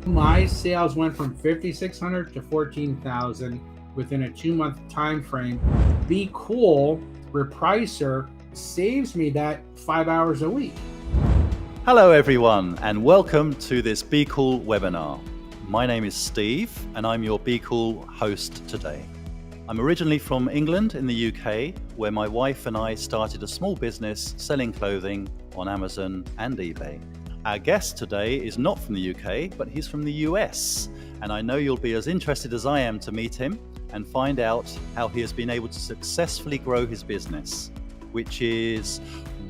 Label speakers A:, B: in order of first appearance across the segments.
A: My sales went from 5,600 to 14,000 within a 2-month time frame. BQool repricer saves me that 5 hours a week.
B: Hello everyone, and welcome to this BQool webinar. My name is Steve and I'm your BQool host today. I'm originally from England in the UK, where my wife and I started a small business selling clothing on Amazon and eBay. Our guest today is not from the UK, but he's from the US, and I know you'll be as interested as I am to meet him and find out how he has been able to successfully grow his business, which is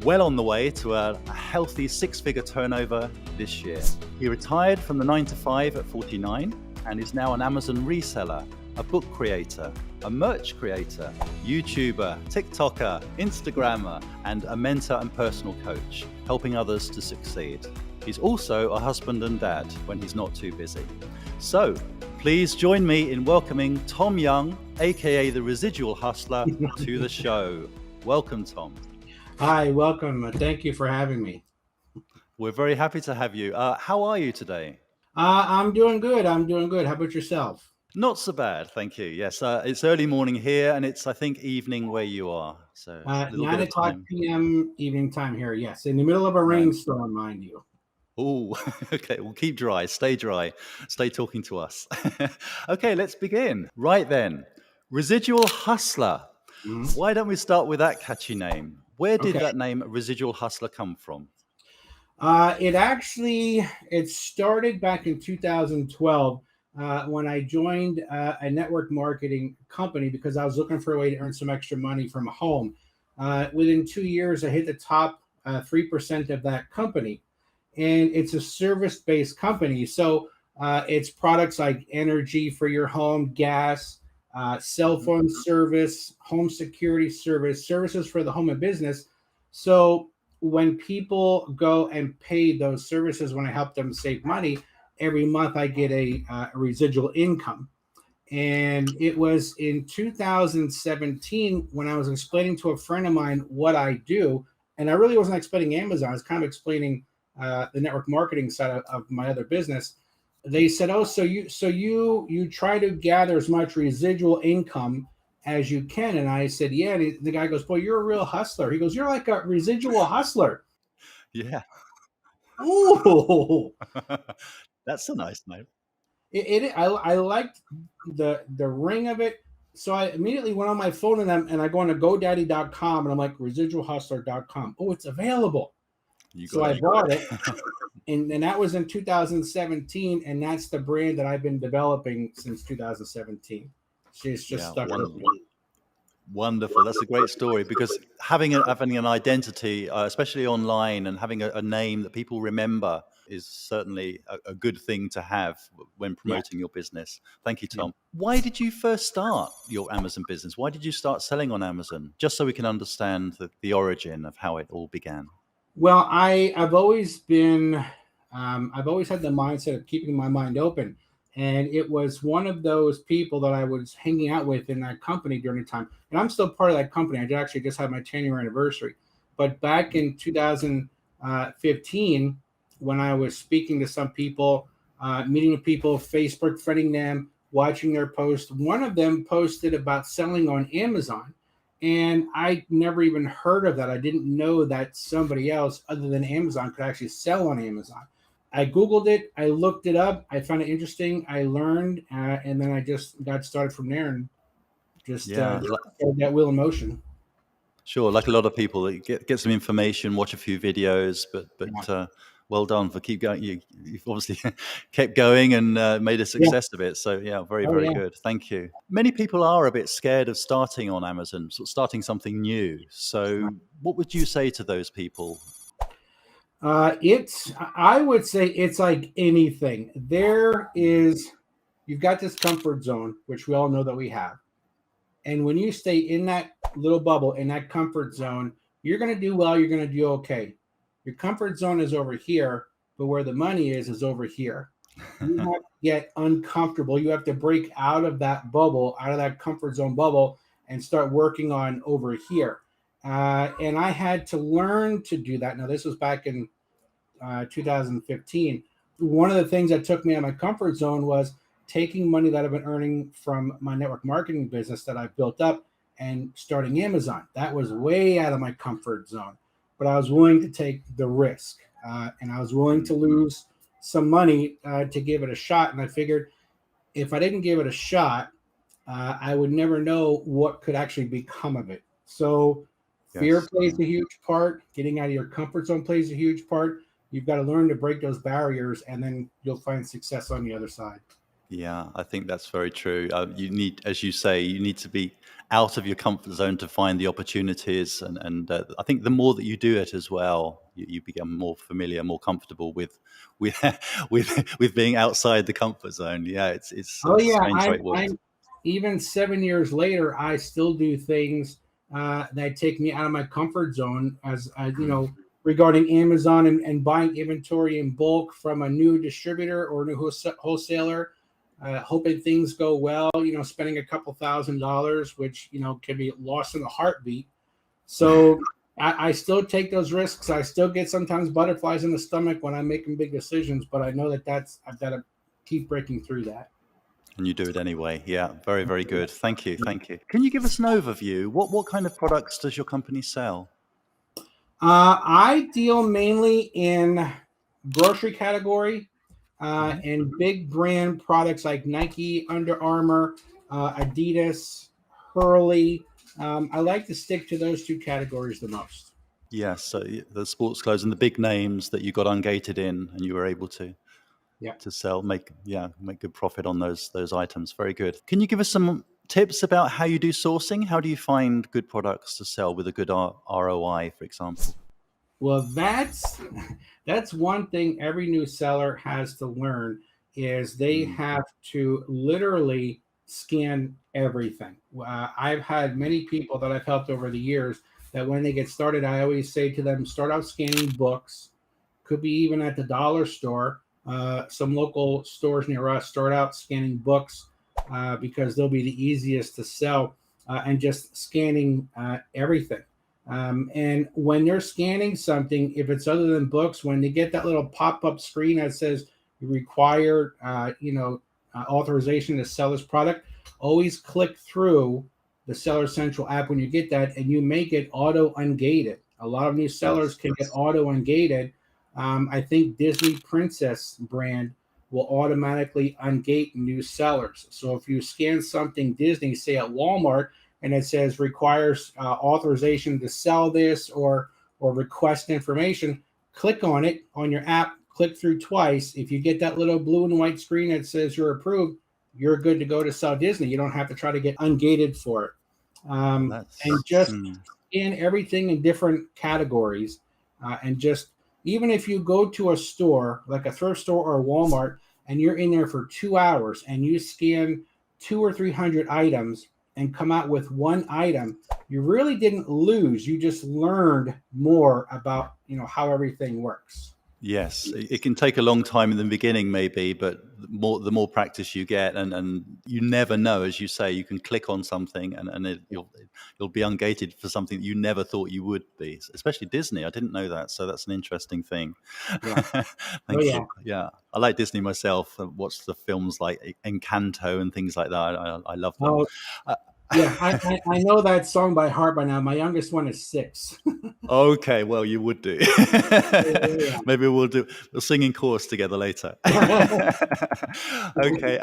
B: well on the way to a healthy 6-figure turnover this year. He retired from the 9-to-5 at 49 and is now an Amazon reseller, a book creator, a merch creator, YouTuber, TikToker, Instagrammer, and a mentor and personal coach, helping others to succeed. He's also a husband and dad when he's not too busy. So please join me in welcoming Tom Young, aka the Residual Hustler, to the show. Welcome, Tom.
A: Hi, welcome. Thank you for having me.
B: We're very happy to have you. How are you today?
A: I'm doing good. How about yourself?
B: Not so bad, thank you. Yes, it's early morning here, and it's, I think, evening where you are. So a little
A: 9
B: bit of
A: o'clock
B: time.
A: p.m. evening time here. Yes, in the middle of a rainstorm, mind you.
B: Oh, okay. Well, keep dry, stay talking to us. Okay, let's begin. Right then, Residual Hustler.
A: Mm-hmm.
B: Why don't we start with that catchy name? Where did
A: Okay.
B: that name Residual Hustler come from?
A: It started back in 2012 when I joined a network marketing company because I was looking for a way to earn some extra money from home. Within 2 years, I hit the top 3% of that company, and it's a service-based company. So it's products like energy for your home, gas, cell phone service, home security service, services for the home and business. So when people go and pay those services, when I help them save money, every month I get a residual income. And it was in 2017 when I was explaining to a friend of mine what I do. And I really wasn't explaining Amazon. I was kind of explaining the network marketing side of my other business. They said, "Oh, so you try to gather as much residual income as you can." And I said, "Yeah." And the guy goes, "Boy, you're a real hustler." He goes, "You're like a residual hustler."
B: Yeah.
A: Ooh.
B: That's a nice name.
A: I liked the ring of it. So I immediately went on my phone and I go on to GoDaddy.com and I'm like residualhustler.com. Oh, it's available. So I bought it. And that was in 2017, and that's the brand that I've been developing since 2017. She's just stuck with me.
B: Wonderful. That's a great story, because having an identity, especially online, and having a name that people remember is certainly a good thing to have when promoting your business. Thank you, Tom. Yeah. Why did you first start your Amazon business? Why did you start selling on Amazon? Just so we can understand the origin of how it all began.
A: Well, I've always had the mindset of keeping my mind open. And it was one of those people that I was hanging out with in that company during the time. And I'm still part of that company. I actually just had my 10-year anniversary. But back in 2015, when I was speaking to some people, meeting with people, Facebook friending them, watching their posts, one of them posted about selling on Amazon. And I never even heard of that. I didn't know that somebody else other than Amazon could actually sell on Amazon. I Googled it. I looked it up. I found it interesting. I learned, and then I just got started from there and just started that wheel in motion.
B: Sure, like a lot of people, get some information, watch a few videos, but well done for keep going. You've obviously kept going and made a success of it. So very good. Thank you. Many people are a bit scared of starting on Amazon, starting something new. So what would you say to those people?
A: I would say it's like anything. You've got this comfort zone, which we all know that we have. And when you stay in that little bubble, in that comfort zone, you're going to do well. You're going to do okay. Your comfort zone is over here, but where the money is over here. You have to get uncomfortable. You have to break out of that bubble, out of that comfort zone bubble, and start working on over here. And I had to learn to do that. Now, this was back in 2015. one of the things that took me out of my comfort zone was taking money that I've been earning from my network marketing business that I've built up and starting Amazon. That was way out of my comfort zone, but I was willing to take the risk, and I was willing to lose some money to give it a shot. And I figured if I didn't give it a shot, I would never know what could actually become of it. So fear
B: Yes.
A: plays a huge part. Getting out of your comfort zone plays a huge part. You've got to learn to break those barriers, and then you'll find success on the other side.
B: Yeah, I think that's very true. You need, as you say, you need to be out of your comfort zone to find the opportunities, and I think the more that you do it as well, you become more familiar, more comfortable with with being outside the comfort zone. Yeah, it's
A: Oh
B: a
A: yeah,
B: strange way it works.
A: I'm even 7 years later, I still do things that take me out of my comfort zone, as regarding Amazon and buying inventory in bulk from a new distributor or a new wholesaler, hoping things go well. Spending a couple $1,000s, which can be lost in a heartbeat. So I still take those risks. I still get sometimes butterflies in the stomach when I'm making big decisions, but I know that I've got to keep breaking through that.
B: And you do it anyway. Yeah, very, very good. Thank you. Thank you. Can you give us an overview? What kind of products does your company sell?
A: I deal mainly in grocery category
B: Mhm.
A: and big brand products like Nike, Under Armour, Adidas, Hurley. I like to stick to those two categories the most.
B: Yes, so the sports clothes and the big names that you got ungated in, and you were able
A: Yeah.
B: to sell, make good profit on those items. Very good. Can you give us some tips about how you do sourcing? How do you find good products to sell with a good ROI, for example?
A: Well, that's one thing every new seller has to learn is they
B: Mm.
A: have to literally scan everything. I've had many people that I've helped over the years that when they get started, I always say to them, start out scanning books, could be even at the dollar store. Some local stores near us start out scanning books because they'll be the easiest to sell, and just scanning everything. And when they're scanning something, if it's other than books, when they get that little pop-up screen that says you require, authorization to sell this product, always click through the Seller Central app when you get that, and you make it auto ungated. A lot of new sellers
B: Yes.
A: can get auto ungated. I think Disney Princess brand will automatically ungate new sellers. So if you scan something Disney, say at Walmart, and it says requires authorization to sell this or request information, click on it on your app, click through twice. If you get that little blue and white screen that says you're approved, you're good to go to sell Disney. You don't have to try to get ungated for it. And
B: That's
A: just scan everything in different categories. And just even if you go to a store like a thrift store or a Walmart and you're in there for 2 hours and you scan 200 or 300 items and come out with one item, you really didn't lose. You just learned more about how everything works.
B: Yes, it can take a long time in the beginning, maybe, but the more practice you get, and you never know, as you say, you can click on something, and you'll be ungated for something that you never thought you would be. Especially Disney, I didn't know that, so that's an interesting thing.
A: Yeah. Oh
B: Thank
A: yeah.
B: you. Yeah, I like Disney myself. I watch the films like Encanto and things like that. I love them.
A: Oh
B: Uh,
A: yeah. I know that song by heart by now. My youngest one is 6.
B: Okay, well, you would do.
A: Yeah.
B: Maybe we'll sing in chorus together later. Okay.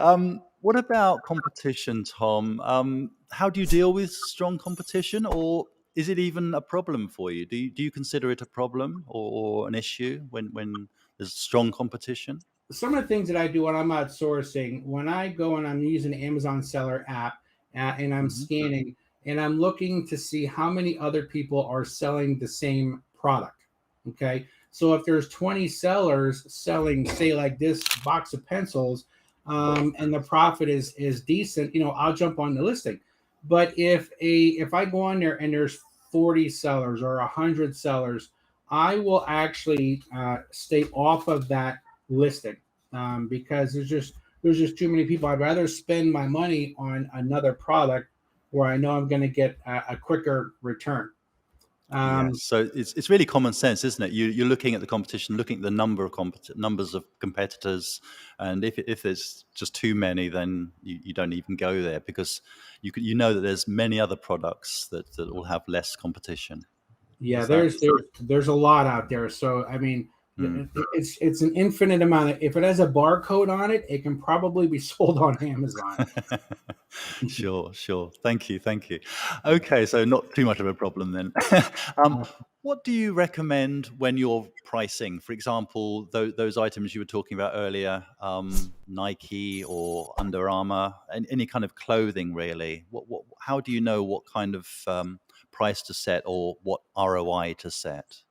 B: What about competition, Tom? How do you deal with strong competition, or is it even a problem for you? Do you consider it a problem or an issue when there's strong competition?
A: Some of the things that I do when I'm outsourcing, when I go and I'm using the Amazon Seller app, and I'm
B: Hmm.
A: scanning and I'm looking to see how many other people are selling the same product. Okay. So if there's 20 sellers selling, say, like this box of pencils, and the profit is decent, I'll jump on the listing. But if I go on there and there's 40 sellers or 100 sellers, I will actually stay off of that listing, because there's just too many people. I'd rather spend my money on another product where I know I'm going to get a quicker return.
B: Yes, so it's really common sense, isn't it? You're looking at the competition, looking at the numbers of competitors, and if there's just too many, then you don't even go there, because you know that there's many other products that will have less competition.
A: Yeah, there's a lot out there. So I mean, it's an infinite amount. If it has a barcode on it, it can probably be sold on Amazon.
B: Sure. Thank you. Okay, so not too much of a problem then. What do you recommend when you're pricing? For example, those items you were talking about earlier, Nike or Under Armour, any kind of clothing, really. How do you know what kind of price to set or what ROI to set?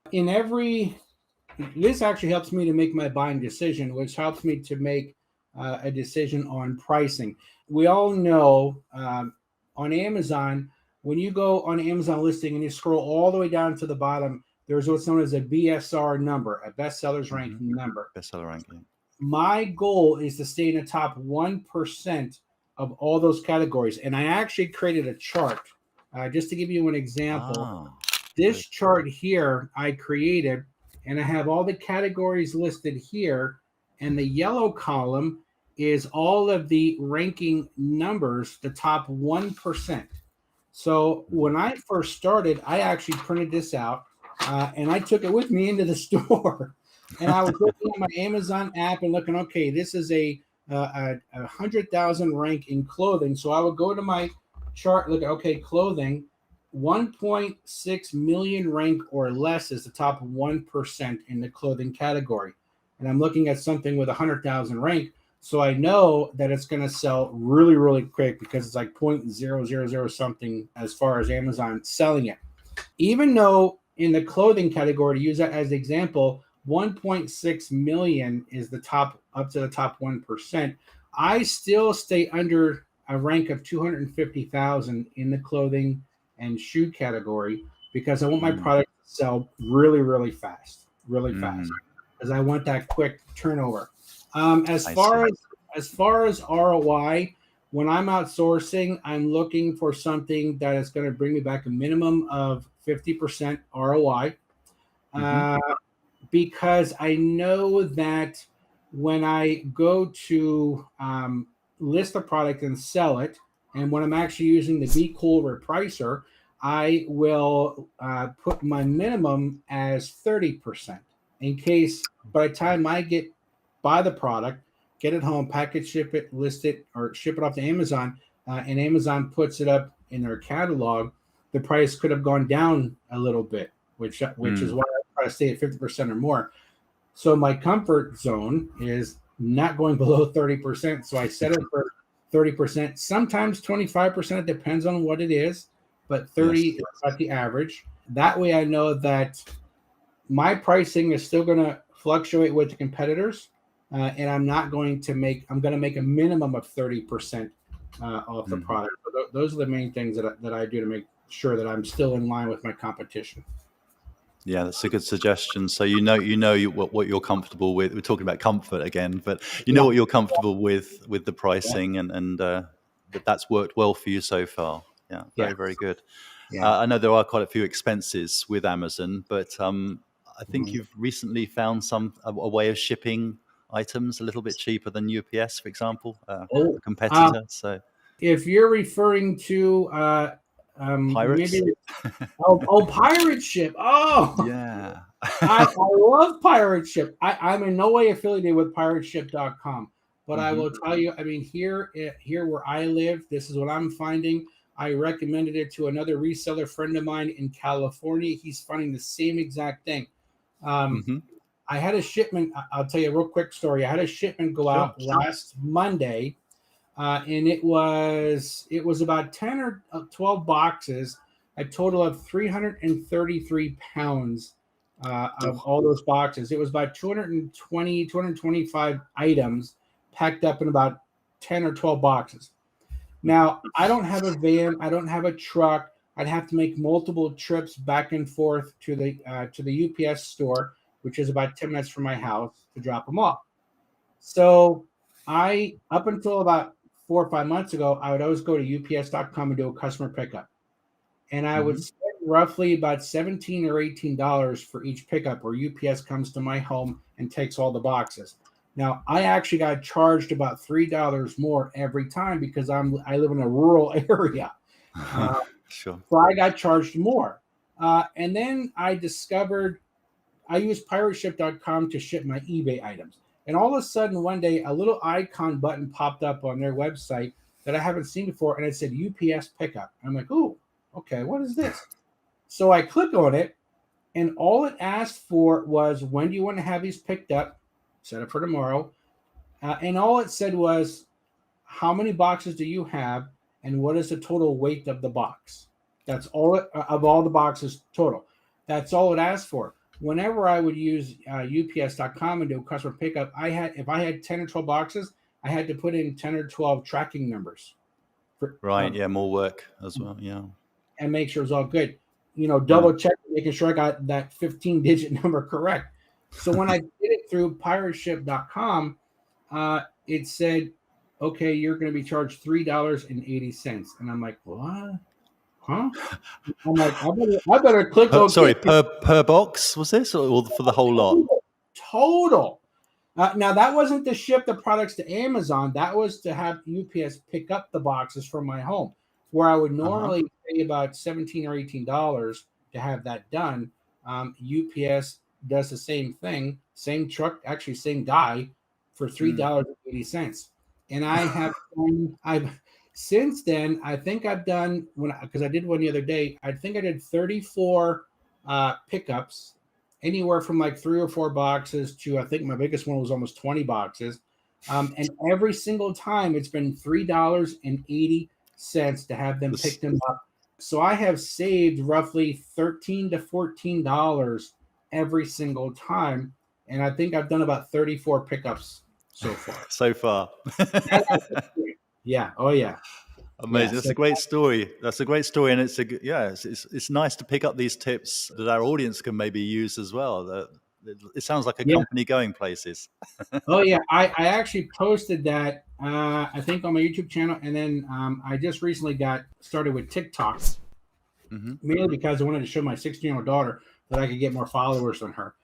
A: This actually helps me to make my buying decision, which helps me to make a decision on pricing. We all know on Amazon, when you go on Amazon listing and you scroll all the way down to the bottom, there's what's known as a BSR number, a bestsellers ranking number.
B: Bestseller ranking.
A: My goal is to stay in the top 1% of all those categories. And I actually created a chart just to give you an example. This chart here I created, and I have all the categories listed here. And the yellow column is all of the ranking numbers, the top 1%. So when I first started, I actually printed this out and I took it with me into the store. And I was looking at my Amazon app and looking, okay, this is a 100,000 rank in clothing. So I would go to my chart, look at, okay, clothing, 1.6 million rank or less is the top 1% in the clothing category. And I'm looking at something with 100,000 rank. So I know that it's going to sell really, really quick because it's like 0.000 something as far as Amazon selling it. Even though in the clothing category, to use that as an example, 1.6 million is the top, up to the top 1%. I still stay under a rank of 250,000 in the clothing and shoe category because I want my product to sell really, really fast, because I want that quick turnover. As far as ROI, when I'm outsourcing, I'm looking for something that is going to bring me back a minimum of 50% ROI, because I know that when I go to list a product and sell it, and when I'm actually using the BQool repricer, I will put my minimum as 30% in case by the time I buy the product, get it home, package, ship it, list it, or ship it off to Amazon, and Amazon puts it up in their catalog, the price could have gone down a little bit, which is why I try to stay at 50% or more. So my comfort zone is not going below 30%. So I set it for 30%, sometimes 25%. It depends on what it is, but 30 is about the average. That way I know that my pricing is still going to fluctuate with the competitors, and I'm going to make a minimum of 30% off the product. So those are the main things that I do to make sure that I'm still in line with my competition.
B: Yeah, that's a good suggestion. So what you're comfortable with. We're talking about comfort again, but you know what you're comfortable with the pricing, and that's worked well for you so far. Yeah, very good. Yeah. I know there are quite a few expenses with Amazon, but I think you've recently found a way of shipping items a little bit cheaper than UPS, for example, a competitor. So
A: if you're referring to
B: Pirates.
A: Pirate Ship. Oh,
B: yeah.
A: I love Pirate Ship. I'm in no way affiliated with pirateship.com, but I will tell you, I mean, here where I live, this is what I'm finding. I recommended it to another reseller friend of mine in California. He's finding the same exact thing. I had a shipment. I'll tell you a real quick story. I had a shipment go out last Monday, and it was about 10 or 12 boxes, a total of 333 pounds of all those boxes. It was about 225 items packed up in about 10 or 12 boxes. Now, I don't have a van. I don't have a truck. I'd have to make multiple trips back and forth to the UPS store, which is about 10 minutes from my house, to drop them off. So up until about 4 or 5 months ago, I would always go to ups.com and do a customer pickup. And I would spend roughly about $17 or $18 for each pickup, where UPS comes to my home and takes all the boxes. Now, I actually got charged about $3 more every time because I live in a rural area.
B: Sure.
A: So I got charged more. And then I discovered I use pirateship.com to ship my eBay items. And all of a sudden, one day, a little icon button popped up on their website that I haven't seen before, and it said UPS pickup. I'm like, ooh, okay, what is this? So I click on it, and all it asked for was, when do you want to have these picked up? Set up for tomorrow. And all it said was, how many boxes do you have, and what is the total weight of the box? That's all of all the boxes total. That's all it asked for. Whenever I would use UPS.com and do a customer pickup, if I had 10 or 12 boxes, I had to put in 10 or 12 tracking numbers.
B: Right. Yeah. More work as well. Yeah.
A: And make sure it was all good. Double check, making sure I got that 15-digit number correct. So when I did it through pirateship.com, it said, okay, you're going to be charged $3.80. And I'm like, what? Huh? I'm like, I better click OK.
B: Sorry, per box was this, or for the whole lot?
A: Total. Now, that wasn't to ship the products to Amazon. That was to have UPS pick up the boxes from my home, where I would normally pay about $17 or $18 to have that done. UPS does the same thing, same truck, actually same guy, for $3.80. And I've since then, I think I've done, because I did one the other day, I think I did 34 pickups, anywhere from like 3 or 4 boxes to, I think my biggest one was almost 20 boxes. And every single time it's been $3.80 to have them pick them up. So I have saved roughly $13 to $14 every single time. And I think I've done about 34 pickups so far. Yeah. Oh, yeah.
B: Amazing.
A: Yeah,
B: That's a great story. That's a great story. And it's nice to pick up these tips that our audience can maybe use as well. It sounds like a company going places.
A: Oh, yeah. I actually posted that, I think, on my YouTube channel. And then I just recently got started with TikTok, mainly because I wanted to show my 16-year-old daughter that I could get more followers than her.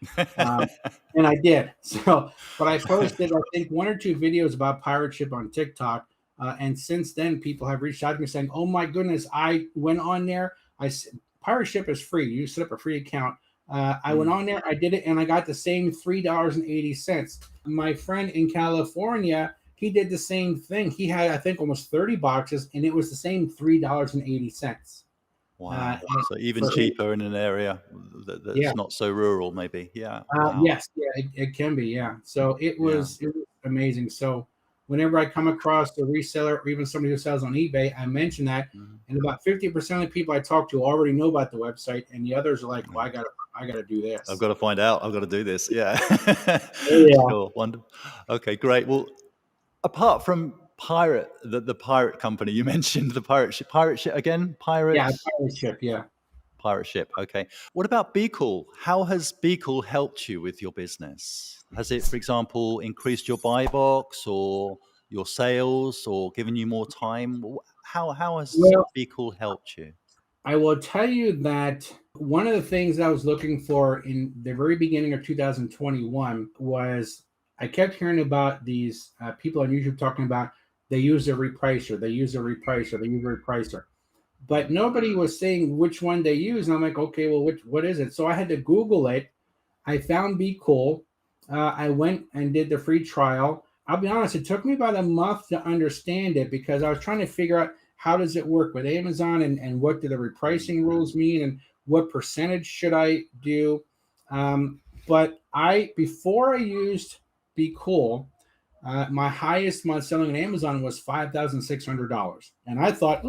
A: And I did. But I posted, I think, 1 or 2 videos about pirate ship on TikTok. And since then, people have reached out to me saying, oh, my goodness, I went on there. Pirate Ship is free. You set up a free account. I went on there, I did it, and I got the same $3.80. My friend in California, he did the same thing. He had, I think, almost 30 boxes, and it was the same $3.80.
B: Wow. So even cheaper in an area that's not so rural, maybe. Yeah. Wow.
A: Yes. Yeah, it can be. Yeah. So it was amazing. So whenever I come across a reseller or even somebody who sells on eBay, I mention that, and about 50% of the people I talk to already know about the website, and the others are like, "Well, I gotta do this.
B: I've got to find out. I've got to do this." Yeah. Sure. Wonderful. Okay, great. Well, apart from the pirate company you mentioned, the pirate ship again,
A: pirate ship. Yeah.
B: Pirate ship. Okay. What about BQool? How has BQool helped you with your business? Has it, for example, increased your buy box or your sales or given you more time? How has BQool helped you?
A: I will tell you that one of the things I was looking for in the very beginning of 2021 was, I kept hearing about these people on YouTube talking about they use a repricer, but nobody was saying which one they use. And I'm like, okay, well, what is it? So I had to Google it. I found BQool. I went and did the free trial. I'll be honest, it took me about a month to understand it because I was trying to figure out how does it work with Amazon and what do the repricing rules mean and what percentage should I do. But before I used BQool, my highest month selling on Amazon was $5,600. And I thought,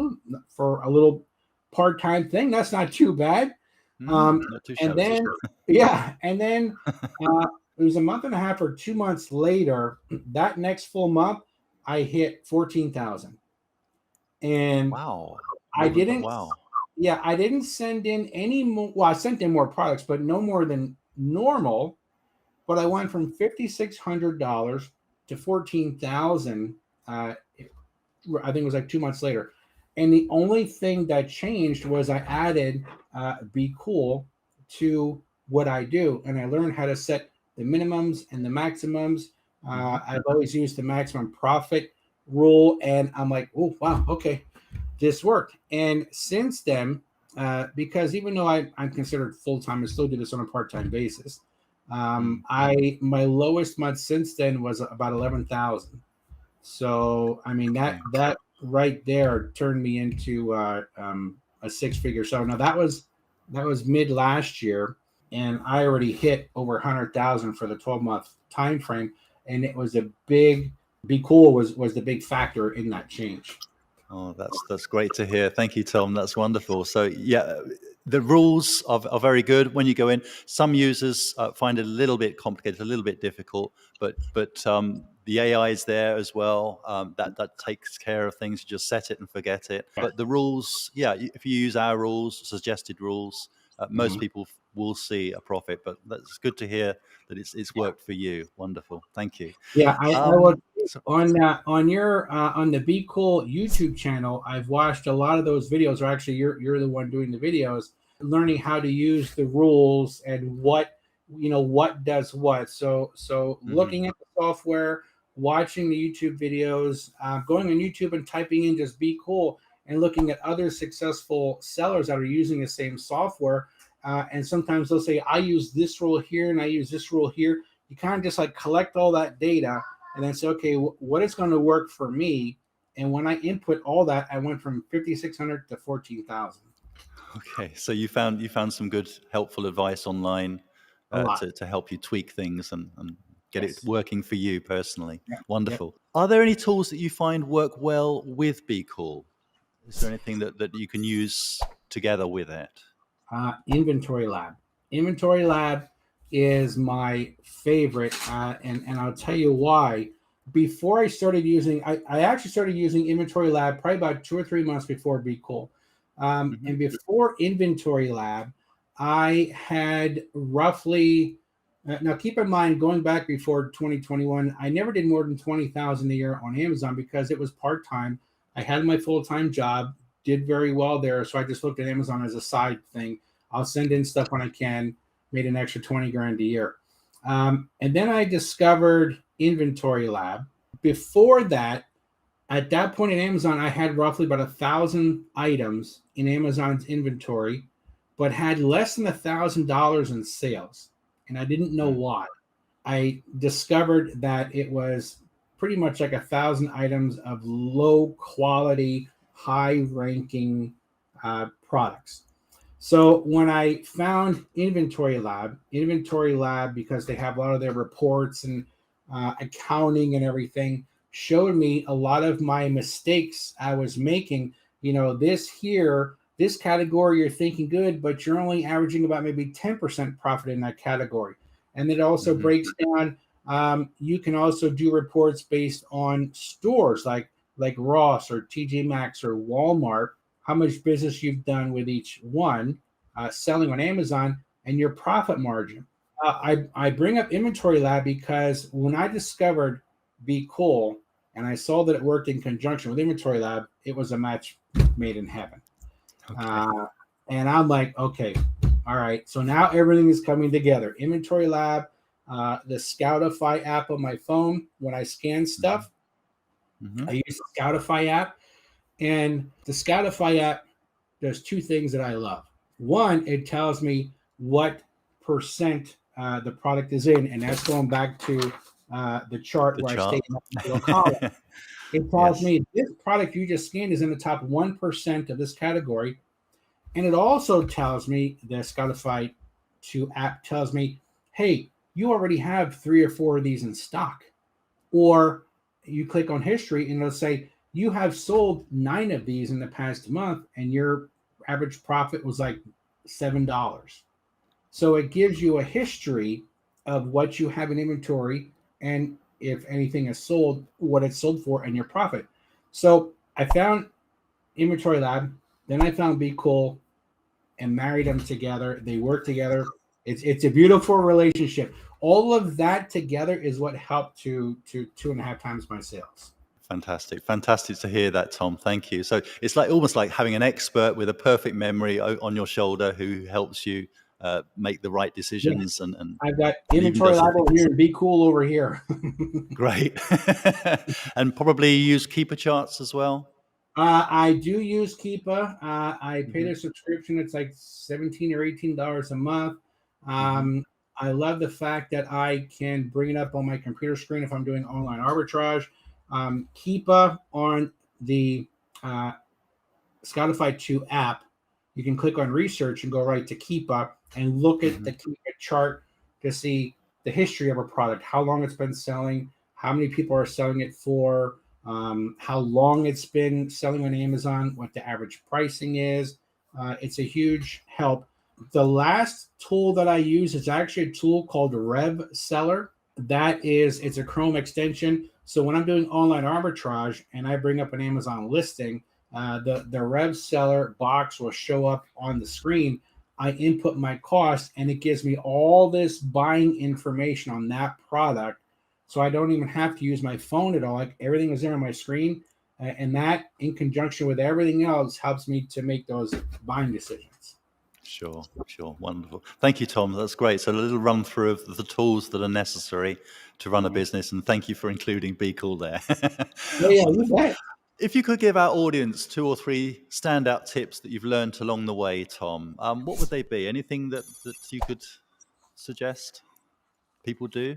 A: for a little part-time thing, that's not too bad.
B: Not too shabby.
A: And then it was a month and a half or 2 months later, that next full month, I hit 14,000. And I didn't send in any more. Well, I sent in more products, but no more than normal. But I went from $5,600 to 14,000. I think it was like 2 months later. And the only thing that changed was I added BQool to what I do, and I learned how to set the minimums and the maximums. I've always used the maximum profit rule, and I'm like, oh wow, okay, this worked. And since then, because even though I'm considered full time, I still do this on a part time basis. My lowest month since then was about 11,000. So I mean that right there turned me into a 6-figure. So now that was mid last year, and I already hit over 100,000 for the 12-month time frame, and it was a big. BQool was the big factor in that change.
B: Oh, that's great to hear. Thank you, Tom. That's wonderful. So yeah, the rules are very good when you go in. Some users find it a little bit complicated, a little bit difficult, but the AI is there as well. That takes care of things. You just set it and forget it. But the rules, yeah, if you use our rules, suggested rules, most people will see a profit. But that's good to hear that it's worked for you. Wonderful. Thank you.
A: Yeah, I will. On the BQool YouTube channel, I've watched a lot of those videos. Or actually, you're the one doing the videos, learning how to use the rules and what does what. So looking at the software, watching the YouTube videos, going on YouTube and typing in just BQool and looking at other successful sellers that are using the same software. And sometimes they'll say, I use this rule here and I use this rule here. You kind of just like collect all that data and then say, okay, what is going to work for me? And when I input all that, I went from 5,600 to 14,000.
B: Okay, so you found some good, helpful advice online to help you tweak things and get it working for you personally. Yeah. Wonderful. Yep. Are there any tools that you find work well with BQool? Is there anything that you can use together with it?
A: Inventory Lab. Inventory Lab is my favorite, and I'll tell you why. Before I started using, I actually started using Inventory Lab probably about 2 or 3 months before BQool. And before Inventory Lab, I had roughly, now keep in mind, going back before 2021, I never did more than 20,000 a year on Amazon because it was part-time. I had my full-time job, did very well there. So I just looked at Amazon as a side thing. I'll send in stuff when I can, made an extra 20 grand a year. And then I discovered Inventory Lab. Before that, at that point in Amazon, I had roughly about 1,000 items in Amazon's inventory, but had less than $1,000 in sales. And I didn't know why. I discovered that it was pretty much like 1,000 items of low quality, high ranking products. So when I found Inventory Lab, because they have a lot of their reports and accounting and everything, showed me a lot of my mistakes I was making. This category, you're thinking good, but you're only averaging about maybe 10% profit in that category. And it also breaks down. You can also do reports based on stores like Ross or TJ Maxx or Walmart, how much business you've done with each one, selling on Amazon, and your profit margin. I bring up Inventory Lab because when I discovered BQool and I saw that it worked in conjunction with Inventory Lab, it was a match made in heaven. Okay. And I'm like, okay, all right. So now everything is coming together. Inventory Lab, the Scoutify app on my phone. When I scan stuff, I use the Scoutify app. And the Scoutify app does 2 things that I love. One, it tells me what percent the product is in, and that's going back to the chart I stayed in that little column. It tells me this product you just scanned is in the top 1% of this category. And it also tells me, the Scoutify 2 app tells me, hey, you already have 3 or 4 of these in stock. Or you click on history and it'll say, you have sold 9 of these in the past month and your average profit was like $7. So it gives you a history of what you have in inventory and if anything is sold, what it's sold for and your profit. So I found Inventory Lab, then I found BQool and married them together. They work together. It's a beautiful relationship. All of that together is what helped to 2.5 times my sales.
B: Fantastic. Fantastic to hear that, Tom. Thank you. So it's like almost like having an expert with a perfect memory on your shoulder who helps you make the right
A: Yeah.
B: decisions and
A: I've got
B: even
A: inventory
B: does the
A: lab over
B: things.
A: here and BQool over here.
B: Great. And probably use keeper charts as well.
A: I do use Keepa. I pay
B: Hmm.
A: their subscription. It's like $17 or $18 a month.
B: Hmm.
A: I love the fact that I can bring it up on my computer screen if I'm doing online arbitrage. Keepa on the uh, Spotify 2 app, you can click on research and go right to Keepa and look at
B: Hmm.
A: the Keepa chart to see the history of a product, how long it's been selling, how many people are selling it for, how long it's been selling on Amazon, what the average pricing is. It's a huge help. The last tool that I use is actually a tool called Rev Seller. It's a Chrome extension. So when I'm doing online arbitrage and I bring up an Amazon listing, the Rev Seller box will show up on the screen. I input my cost and it gives me all this buying information on that product. So I don't even have to use my phone at all. Like everything is there on my screen. And that, in conjunction with everything else, helps me to make those buying decisions.
B: Sure, sure. Wonderful. Thank you, Tom. That's great. So a little run through of the tools that are necessary to run a business. And thank you for including BQool there.
A: Yeah, yeah, you
B: Wonderful.
A: bet.
B: If you could give our audience 2 or 3 standout tips that you've learned along the way, Tom, what would they be? Anything that you could suggest people do?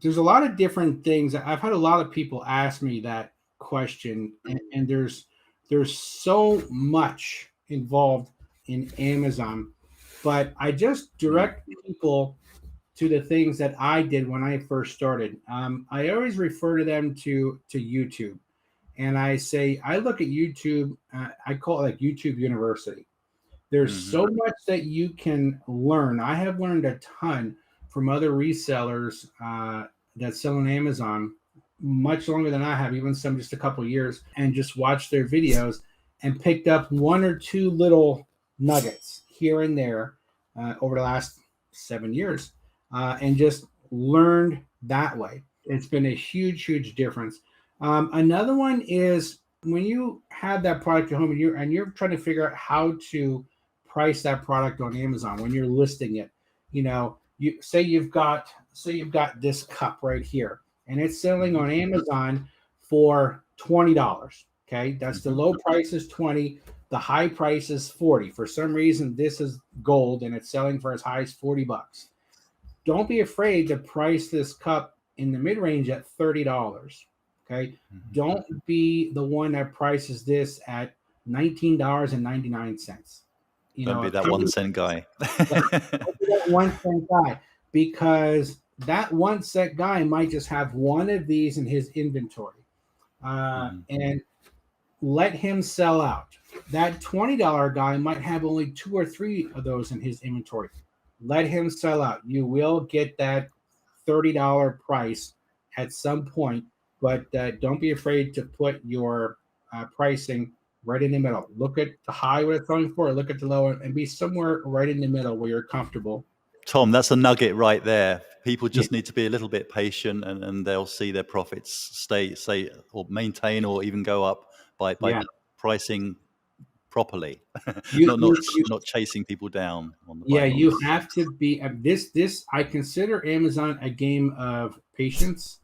A: There's a lot of different things. I've had a lot of people ask me that question, and there's so much involved in Amazon, but I just
B: Mm.
A: direct people to the things that I did when I first started. I always refer to them to YouTube, and I say I look at YouTube. I call it like YouTube University. There's
B: Hmm.
A: so much that you can learn. I have learned a ton from other resellers that sell on Amazon much longer than I have, even some just a couple of years, and just watched their videos and picked up one or two little nuggets here and there over the last 7 years and just learned that way. It's been a huge, huge difference. Another one is when you have that product at home and you're trying to figure out how to price that product on Amazon when you're listing it. You know, you say you've got this cup right here, and it's selling
B: Hmm.
A: on Amazon for $20. Okay, that's the
B: Hmm.
A: low price is 20, the high price is 40. For some reason, this is gold and it's selling for as high as $40. Don't be afraid to price this cup in the mid range at $30. Okay,
B: Hmm.
A: don't be the one that prices this at $19.99. You
B: Don't
A: know,
B: be that 1 cent guy.
A: yeah, don't be that 1 cent guy, because that 1 cent guy might just have one of these in his inventory,
B: Hmm.
A: and let him sell out. That $20 guy might have only two or three of those in his inventory. Let him sell out. You will get that $30 price at some point, but don't be afraid to put your pricing right in the middle. Look at the high what it's going for, look at the low, and be somewhere right in the middle where you're comfortable.
B: Tom, that's a nugget right there. People
A: Yeah,
B: just need to be a little bit patient, and they'll see their profits stay or maintain or even go up by
A: yeah.
B: pricing properly,
A: You,
B: not
A: you, you
B: not chasing people down on the
A: Yeah,
B: buy
A: you
B: box.
A: have to be this. I consider Amazon a game of patience.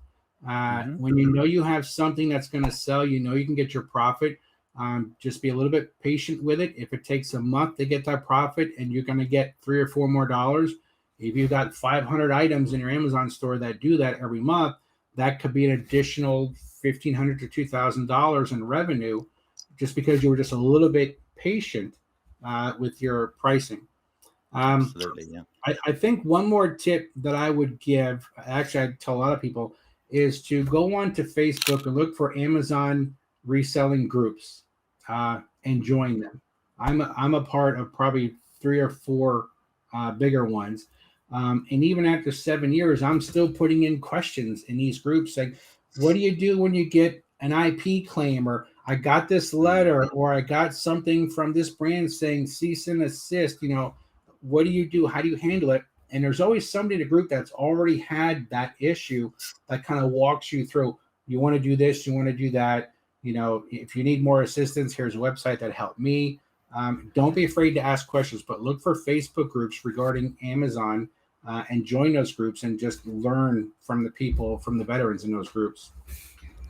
B: Hmm.
A: When you know you have something that's going to sell, you know you can get your profit. Just be a little bit patient with it. If it takes a month to get that profit, and you're going to get $3 or $4 more, if you've got 500 items in your Amazon store that do that every month, that could be an additional $1,500 to $2,000 in revenue, just because you were just a little bit patient with your pricing. Um,
B: Absolutely, yeah.
A: I think one more tip that I would give, actually, I tell a lot of people, is to go on to Facebook and look for Amazon reselling groups and join them. I'm a part of probably three or four bigger ones. And even after 7 years, I'm still putting in questions in these groups like, what do you do when you get an IP claim, or I got this
B: Mm.
A: letter, or I got something from this brand saying cease and assist, what do you do? How do you handle it? And there's always somebody in the group that's already had that issue that kind of walks you through. you want to do this, you want to do that. If you need more assistance, here's a website that helped me. Don't be afraid to ask questions, but look for Facebook groups regarding Amazon and join those groups and just learn from the people, from the veterans in those groups.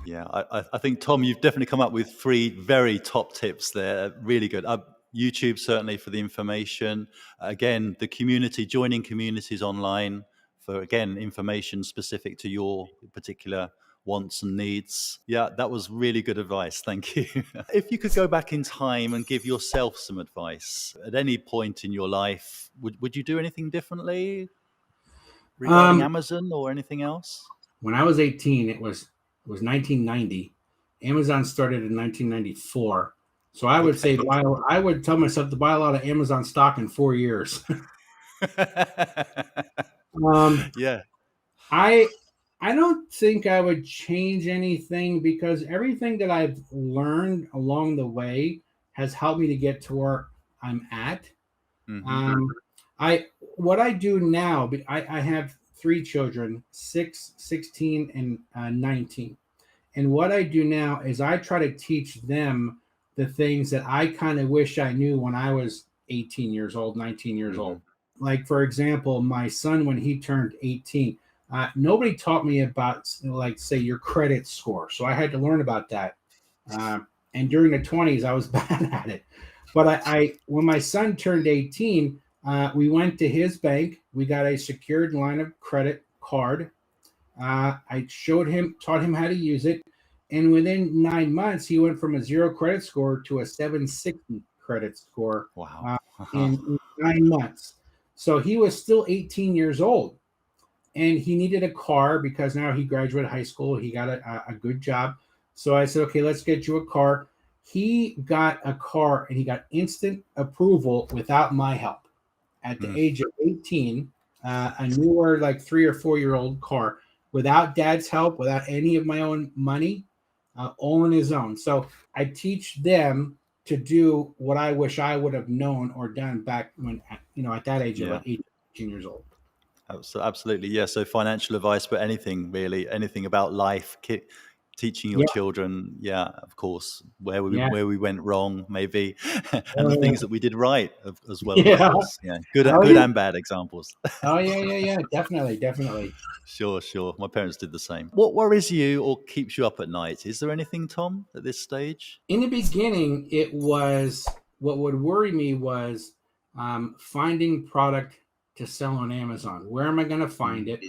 B: Yeah, I think, Tom, you've definitely come up with 3 very top tips there. Really good. YouTube, certainly, for the information. Again, the community, joining communities online for, again, information specific to your particular wants and needs. Yeah, that was really good advice. Thank you. If you could go back in time and give yourself some advice at any point in your life, would you do anything differently regarding Amazon or anything else?
A: When I was 18, it was 1990. Amazon started in 1994. So I would say I would tell myself to buy a lot of Amazon stock in 4 years.
B: Yeah.
A: I don't think I would change anything because everything that I've learned along the way has helped me to get to where I'm at.
B: Mm-hmm.
A: What I do now, I have 3 children, 6, 16, and 19. And what I do now is I try to teach them the things that I kind of wish I knew when I was 18 years old, 19 years old. Like, for example, my son, when he turned 18, nobody taught me about, like, say, your credit score. So I had to learn about that. And during the 20s, I was bad at it. But when my son turned 18, we went to his bank. We got a secured line of credit card. I taught him how to use it. And within 9 months, he went from a 0 credit score to a 760 credit score.
B: Wow.
A: In 9 months. So he was still 18 years old. And he needed a car because now he graduated high school. He got a good job. So I said, okay, let's get you a car. He got a car and he got instant approval without my help. At the age of 18, a newer, like 3 or 4 year old car, without dad's help, without any of my own money, all on his own. So I teach them to do what I wish I would have known or done back when, at that age, about 18 years old.
B: Absolutely. Yeah. So financial advice, but anything really, anything about life, teaching your children. Yeah, of course, where we went wrong, maybe, and the things that we did right as well.
A: Yeah.
B: Of course. Yeah. Good and bad examples.
A: Oh yeah. Definitely.
B: Sure. My parents did the same. What worries you or keeps you up at night? Is there anything, Tom, at this stage?
A: In the beginning, it was what would worry me was finding product to sell on Amazon. Where am I going to find it?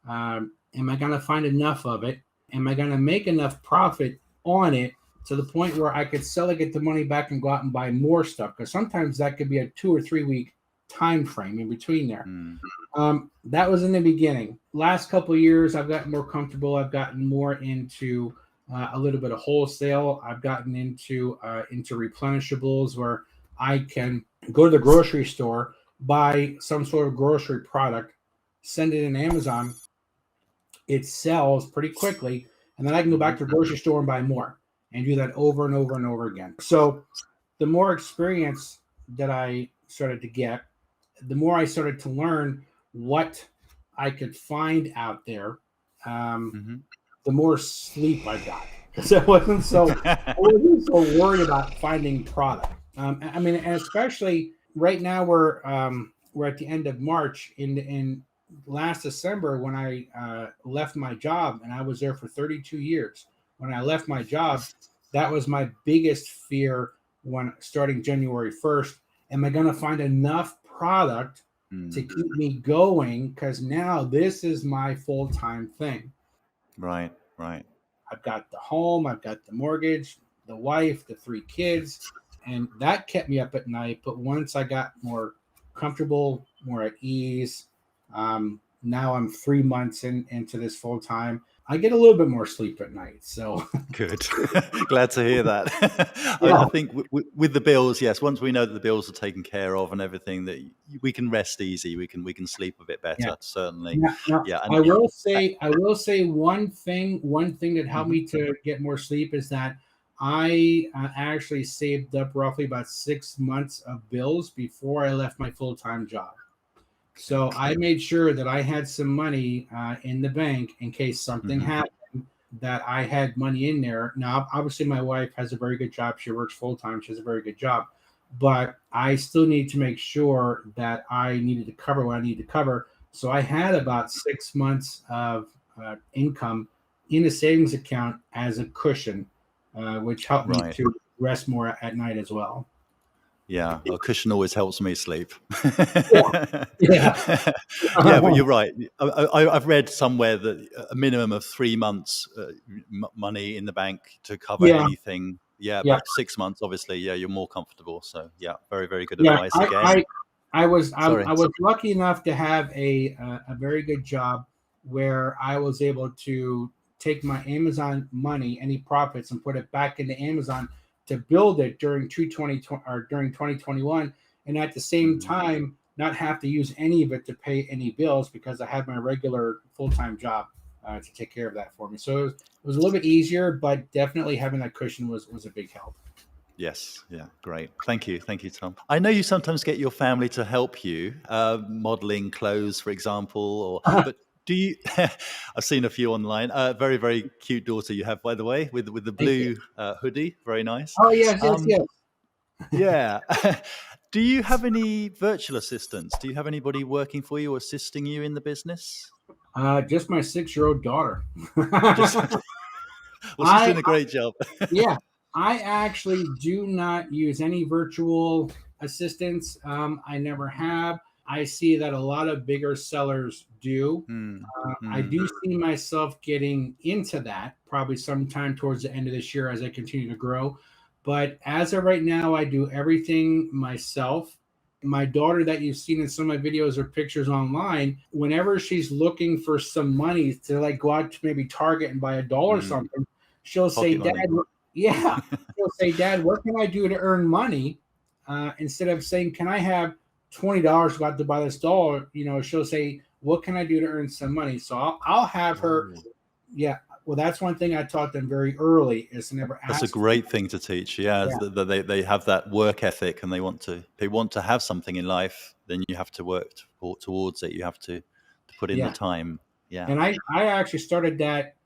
A: Am I going to find enough of it? Am I going to make enough profit on it to the point where I could sell it, get the money back, and go out and buy more stuff? Because sometimes that could be a 2 or 3 week time frame in between there. That was in the beginning. Last couple of years, I've gotten more comfortable. I've gotten more into a little bit of wholesale. I've gotten into replenishables where I can go to the grocery store, buy some sort of grocery product, send it in Amazon. It sells pretty quickly, and then I can go back to the grocery store and buy more and do that over and over and over again. So the more experience that I started to get, the more I started to learn what I could find out there, the more sleep I got. Because I wasn't so worried about finding product. And especially right now we're at the end of March. In last December, when I left my job, and I was there for 32 years. When I left my job, that was my biggest fear when starting January 1st. Am I going to find enough product to keep me going? Because now this is my full-time thing.
B: Right.
A: I've got the home, I've got the mortgage, the wife, the 3 kids, and that kept me up at night. But once I got more comfortable, more at ease, now I'm 3 months into this full time, I get a little bit more sleep at night. So
B: good. Glad to hear that. I think with the bills, yes, once we know that the bills are taken care of and everything, that we can rest easy. We can sleep a bit better, certainly.
A: I will say one thing that helped me to get more sleep is that I actually saved up roughly about 6 months of bills before I left my full-time job. So I made sure that I had some money in the bank in case something happened that I had money in there. Now, obviously, my wife has a very good job. She works full time. She has a very good job, but I still need to make sure that I needed to cover what I need to cover. So I had about 6 months of income in a savings account as a cushion, which helped me
B: Right.
A: to rest more at night as well.
B: Yeah, a cushion always helps me sleep.
A: Yeah, yeah,
B: Yeah, but you're right. I've read somewhere that a minimum of 3 months money in the bank to cover
A: yeah,
B: anything. Yeah,
A: yeah.
B: but 6 months, obviously, yeah, you're more comfortable. So yeah, very, very good
A: Yeah,
B: advice again.
A: I
B: Sorry.
A: was lucky enough to have a very good job where I was able to take my Amazon money, any profits, and put it back into Amazon to build it during 2020 or during 2021, and at the same
B: Mm.
A: time not have to use any of it to pay any bills because I had my regular full-time job to take care of that for me. So it was a little bit easier, but definitely having that cushion was a big help.
B: Yes. Yeah. Great. Thank you. Thank you, Tom. I know you sometimes get your family to help you, modeling clothes, for example, but do you? I've seen a few online. Very, very cute daughter you have, by the way, with the
A: Thank you.
B: blue hoodie. Very nice.
A: Oh yes, yes,
B: Um,
A: yes.
B: yeah. Do you have any virtual assistants? Do you have anybody working for you or assisting you in the business?
A: Just my 6-year-old daughter.
B: Just well, she's
A: I
B: doing a great job.
A: Yeah, I actually do not use any virtual assistants. I never have. I see that a lot of bigger sellers do.
B: Hmm.
A: I
B: Hmm.
A: do see myself getting into that probably sometime towards the end of this year as I continue to grow. But as of right now, I do everything myself. My daughter, that you've seen in some of my videos or pictures online, whenever she's looking for some money to like go out to maybe Target and buy a doll or
B: Hmm.
A: something, she'll say,
B: Pocket
A: "Dad,
B: money.
A: yeah." She'll say, "Dad, what can I do to earn money?" Instead of saying, "Can I have $20 about to buy this doll?" She'll say, "What can I do to earn some money?" So I'll have her.
B: Oh.
A: Yeah. Well, that's one thing I taught them very early is to never
B: That's a
A: ask for
B: great
A: money.
B: thing to teach. Yeah, is
A: Yeah.
B: that they have that work ethic and they want to have something in life. Then you have to work towards it. You have to put in the
A: Yeah.
B: time. Yeah.
A: And I actually started that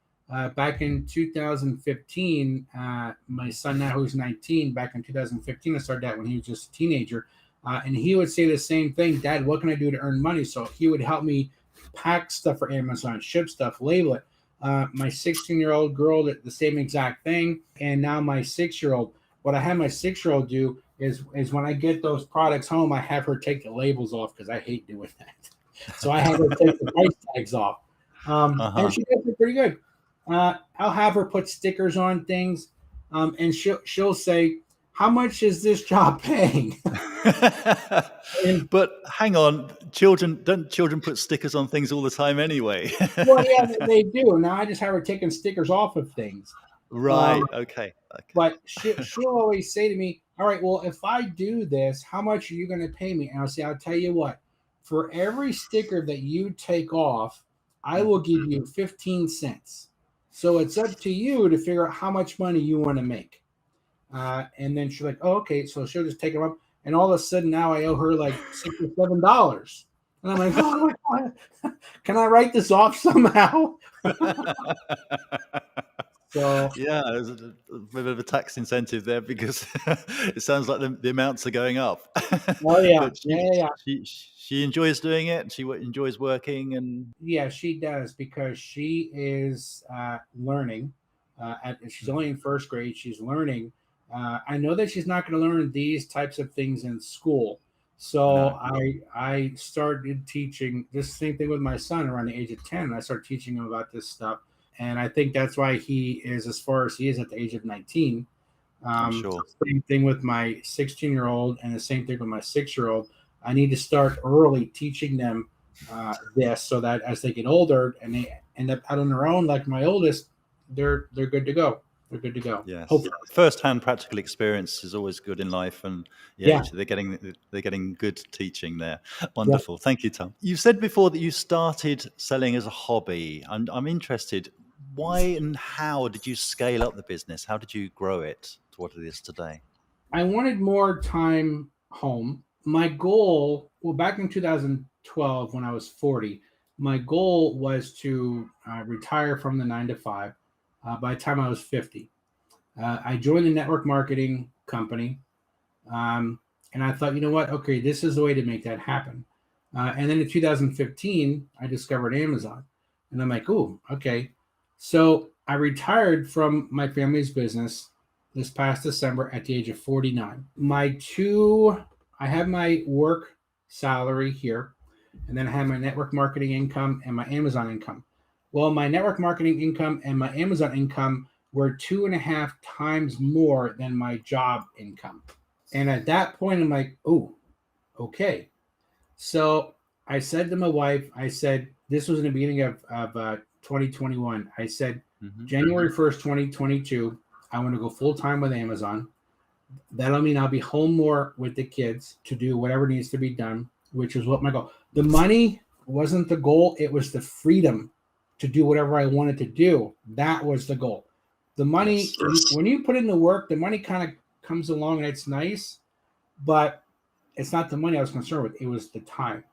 A: back in 2015. My son now, who's 19, back in 2015, I started that when he was just a teenager. And he would say the same thing, "Dad, what can I do to earn money?" So he would help me pack stuff for Amazon, ship stuff, label it. My 16-year-old girl did the same exact thing. And now my 6-year-old, what I have my 6-year-old do is when I get those products home, I have her take the labels off because I hate doing that. So I have her take the price tags off. And
B: Uh-huh.
A: she does it pretty good. I'll have her put stickers on things, and she'll say, "How much is this job paying?" And
B: But hang on, don't children put stickers on things all the time anyway?
A: well, yeah, they do. Now I just have her taking stickers off of things.
B: Right.
A: Um,
B: Okay. Okay.
A: but she'll always say to me, "All right, well, if I do this, how much are you going to pay me?" And I'll say, "I'll tell you what. For every sticker that you take off, I will
B: Mhm.
A: give you 15 cents. So it's up to you to figure out how much money you want to make." And then she's like, "Oh, okay." So she'll just take them up, and all of a sudden now I owe her like $6 or $7, and I'm like, "Oh my God, can I write this off somehow?" So
B: Yeah, there's a bit of a tax incentive there because it sounds like the amounts are going up.
A: oh yeah,
B: But
A: yeah,
B: she
A: yeah, yeah.
B: she she enjoys doing it, and she enjoys working, and
A: Yeah, she does because she is learning. She's only in first grade. She's learning. I know that she's not going to learn these types of things in school. So
B: no,
A: I started teaching this same thing with my son around the age of 10. I started teaching him about this stuff, and I think that's why he is as far as he is at the age of 19.
B: I'm sure.
A: Same thing with my 16-year-old, and the same thing with my 6-year-old. I need to start early teaching them this so that as they get older and they end up out on their own, like my oldest, they're good to go. They're good to go.
B: Yes,
A: Hopefully,
B: first-hand practical experience is always good in life, and yeah,
A: yeah,
B: they're getting good teaching there.
A: yeah.
B: Wonderful, thank you, Tom. You said before that you started selling as a hobby. I'm interested. Why and how did you scale up the business? How did you grow it to what it is today?
A: I wanted more time home. My goal, well, back in 2012, when I was 40, my goal was to retire from the 9 to 5. by the time I was 50. I joined the network marketing company. And I thought, you know what? Okay, this is the way to make that happen. And then in 2015, I discovered Amazon. And I'm like, oh, okay. So I retired from my family's business this past December at the age of 49. I have my work salary here, and then I have my network marketing income and my Amazon income. Well, my network marketing income and my Amazon income were 2.5 times more than my job income. And at that point, I'm like, oh, okay. So I said to my wife, I said, this was in the beginning of 2021. I said, January 1st, 2022, I want to go full time with Amazon. That'll mean I'll be home more with the kids to do whatever needs to be done, which is what my goal. The money wasn't the goal. It was the freedom to do whatever I wanted to do. That was the goal. The money, when you put in the work, the money kind of comes along and it's nice, but it's not the money I was concerned with. It was the time.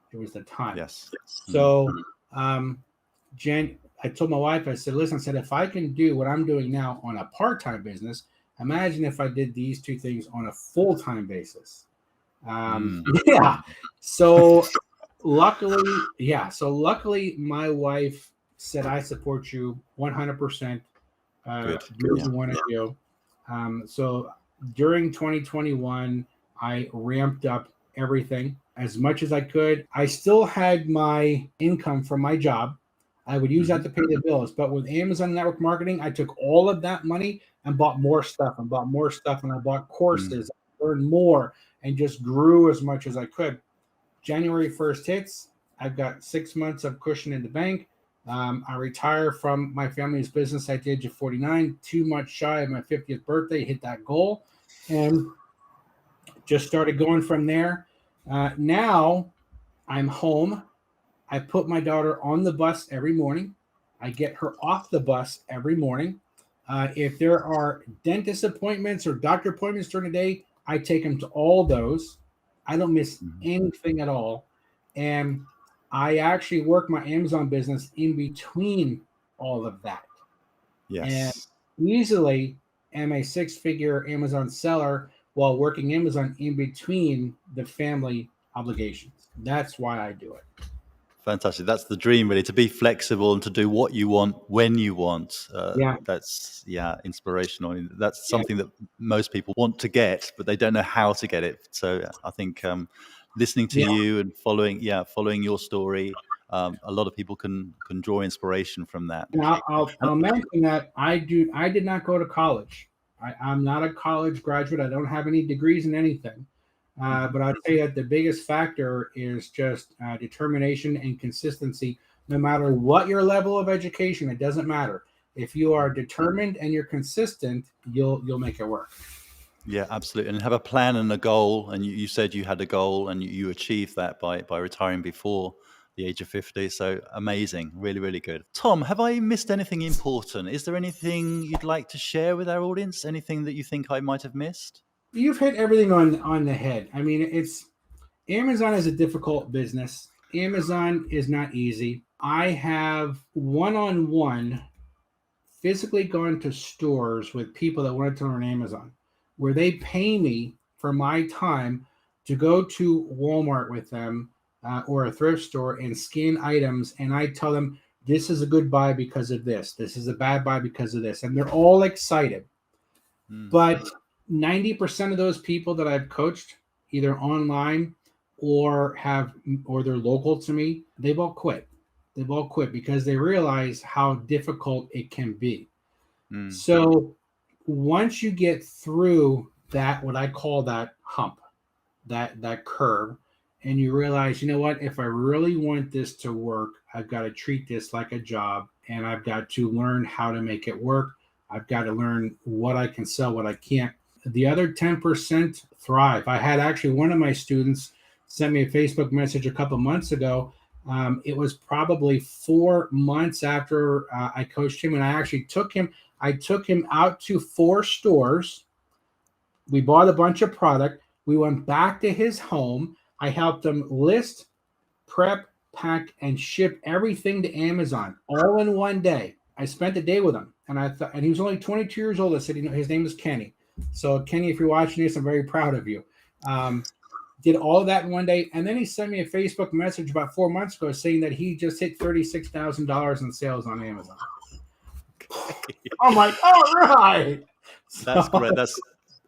B: Yes.
A: So, I told my wife, I said, listen, if I can do what I'm doing now on a part-time business, imagine if I did these two things on a full-time basis. Yeah. So luckily, my wife said, I support you 100%. Do what you want to do. So during 2021, I ramped up everything as much as I could. I still had my income from my job. I would use that to pay the bills. But with Amazon network marketing, I took all of that money and bought more stuff and I bought courses, learned more, and just grew as much as I could. January 1st hits. I've got 6 months of cushion in the bank. I retire from my family's business at the age of 49, 2 months shy of my 50th birthday, hit that goal, and just started going from there. Now I'm home. I put my daughter on the bus every morning. I get her off the bus every morning. If there are dentist appointments or doctor appointments during the day, I take them to all those. I don't miss anything at all. And I actually work my Amazon business in between all of that.
B: Yes.
A: And easily am a 6-figure Amazon seller while working Amazon in between the family obligations. That's why I do it.
B: Fantastic. That's the dream, really, to be flexible and to do what you want when you want. That's inspirational. I mean, that's something that most people want to get, but they don't know how to get it. So I think listening to you and following your story, a lot of people can draw inspiration from that.
A: And I'll mention that I did not go to college. I'm not a college graduate. I don't have any degrees in anything. But I'd say that the biggest factor is just determination and consistency. No matter what your level of education, it doesn't matter. If you are determined and you're consistent, you'll make it work.
B: Yeah, absolutely. And have a plan and a goal. And you said you had a goal and you achieved that by retiring before the age of 50. So amazing. Really, really good. Tom, have I missed anything important? Is there anything you'd like to share with our audience? Anything that you think I might have missed?
A: You've hit everything on the head. I mean, Amazon is a difficult business. Amazon is not easy. I have one-on-one physically gone to stores with people that wanted to learn Amazon, where they pay me for my time to go to Walmart with them or a thrift store and scan items. And I tell them, this is a good buy because of this. This is a bad buy because of this. And they're all excited. But 90% of those people that I've coached, either online or they're local to me, they've all quit. They've all quit because they realize how difficult it can be. So once you get through that, what I call that hump, that curve, and you realize, you know what, if I really want this to work, I've got to treat this like a job, and I've got to learn how to make it work. I've got to learn what I can sell, what I can't. The other 10% thrive. I had actually one of my students sent me a Facebook message a couple months ago. It was probably 4 months after I coached him, and I actually took him out to 4 stores. We bought a bunch of product. We went back to his home. I helped him list, prep, pack, and ship everything to Amazon all in one day. I spent the day with him, and I thought, and he was only 22 years old. I said, his name is Kenny. So Kenny, if you're watching this, I'm very proud of you. Did all of that in one day, and then he sent me a Facebook message about 4 months ago saying that he just hit $36,000 in sales on Amazon. I'm like, all right.
B: That's great. That's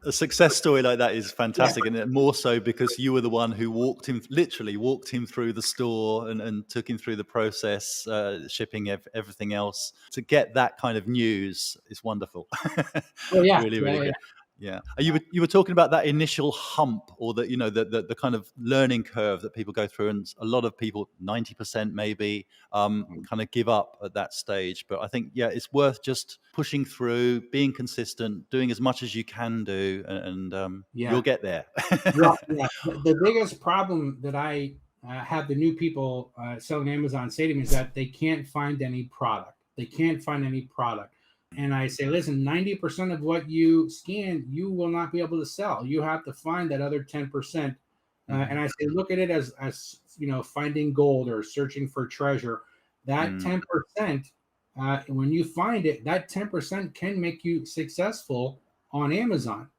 B: a success story like that is fantastic, and more so because you were the one who literally walked him through the store and took him through the process, shipping everything else. To get that kind of news is wonderful.
A: Oh yeah,
B: really good. Yeah. You were talking about that initial hump, or the kind of learning curve that people go through, and a lot of people, 90% maybe, kind of give up at that stage. But I think, it's worth just pushing through, being consistent, doing as much as you can do, and you'll get there.
A: The biggest problem that I have the new people selling Amazon say to me is that they can't find any product. And I say, listen, 90% of what you scan, you will not be able to sell. You have to find that other 10%. And I say, look at it as finding gold or searching for treasure. That 10%, when you find it, that 10% can make you successful on Amazon.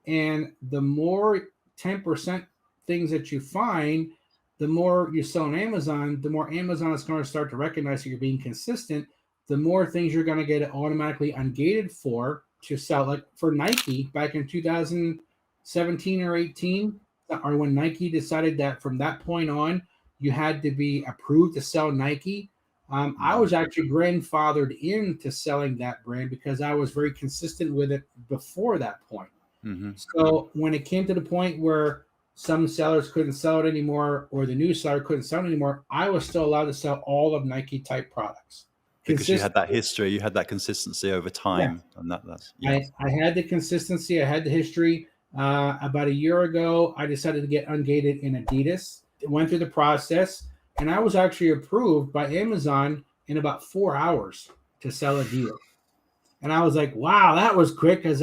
A: And the more 10% things that you find, the more you sell on Amazon, the more Amazon is going to start to recognize that you're being consistent. The more things you're going to get automatically ungated for to sell. Like for Nike back in 2017 or 18, or when Nike decided that from that point on, you had to be approved to sell Nike. I was actually grandfathered into selling that brand because I was very consistent with it before that point. So when it came to the point where some sellers couldn't sell it anymore, or the new seller couldn't sell it anymore, I was still allowed to sell all of Nike type products.
B: Because you had that history, you had that consistency over time, and that's.
A: I had the consistency, I had the history. About a year ago, I decided to get ungated in Adidas. It went through the process, and I was actually approved by Amazon in about 4 hours to sell Adidas. And I was like, wow, that was quick, because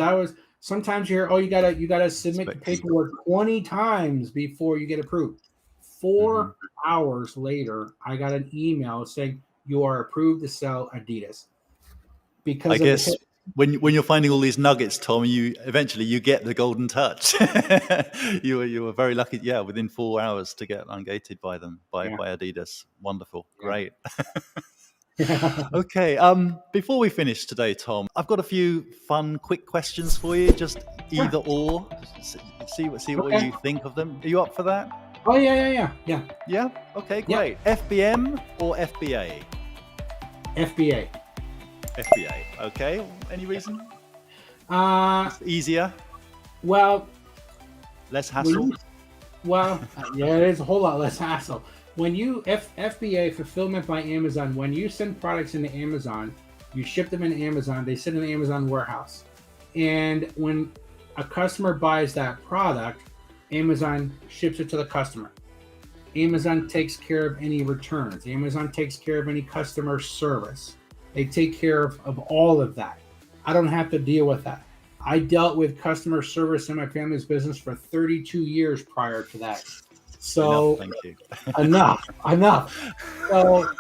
A: sometimes you hear, you gotta submit the paperwork 20 times before you get approved. 4 hours later, I got an email saying, you are approved to sell Adidas. Because I guess
B: when you're finding all these nuggets, Tom, you eventually get the golden touch. you were very lucky, within 4 hours to get ungated by them, by Adidas. Wonderful, great. Okay, before we finish today, Tom, I've got a few fun, quick questions for you. Just either or. See what you think of them. Are you up for that?
A: Oh yeah.
B: Yeah. Okay, great. Yeah. FBM or FBA?
A: FBA.
B: Okay. Any reason?
A: It's
B: easier.
A: Well,
B: less hassle.
A: It is a whole lot less hassle. When you FBA, fulfillment by Amazon, when you send products into Amazon, you ship them in Amazon. They sit in the Amazon warehouse, and when a customer buys that product, Amazon ships it to the customer. Amazon takes care of any returns. Amazon takes care of any customer service. They take care of all of that. I don't have to deal with that. I dealt with customer service in my family's business for 32 years prior to that. So
B: thank you.
A: enough. So